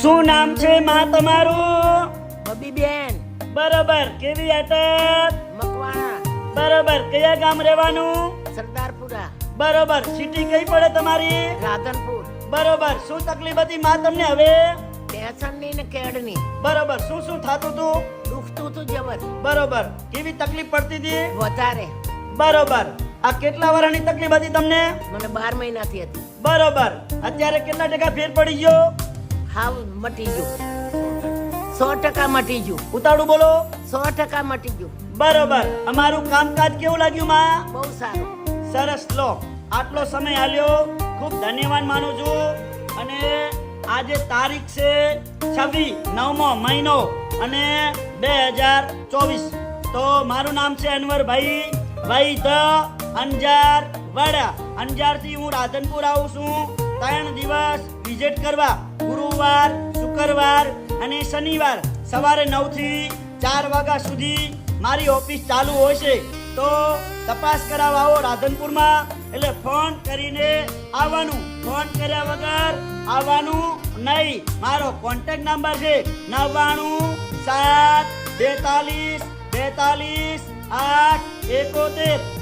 શું નામ છે માં તમારું? બબીબેન બરોબર. કેવી અટક? મકવાણા બરોબર. કયા ગામ રહેવાનું? સરદારપુરા બરોબર. સિટી કઈ પડે તમારી? રાધનપુર બરોબર. શું તકલીફ હતી માં તમને હવે? ટેન્શનની ને કેડની બરોબર. શું શું થતું હતું? દુખતું તું જબર બરોબર. કેવી તકલીફ પડતી હતી? વધારે બરોબર. આ કેટલા વર્ષની તકલીફ હતી તમને? મને 12 મહિનાથી હતી. બરોબર. અત્યારે કેટલા ટકા ફેર પડી ગયો? હાવ મટી ગયું 100% મટી ગયું. ઉતાવળું બોલો. 100% મટી ગયું. બરોબર. અમારું કામકાજ કેવું લાગ્યું માં? બહુ સારું. સરસ. લો, આટલો સમય આલ્યો, ખૂબ ધન્યવાદ માનું છું. અને આજે તારીખ છે 26 મહિનો અને 2024. તો મારું નામ છે અનવરભાઈ ભાઈ ધ અંજાર વાડા. અંજારથી હું રાધનપુર આવું છું 3 દિવસ વિઝિટ કરવા. ગુરુવાર, શુક્રવાર અને શનિવાર સવારે 9 થી 4 વાગ્યા સુધી મારી ઓફિસ ચાલુ હોય છે. તો તપાસ કરાવવા આવો રાધનપુરમાં, એટલે ફોન કરીને આવવાનું. ફોન કર્યા વગર આવવાનું નહીં. મારો કોન્ટેક્ટ નંબર છે 99 7 42 42 8 71.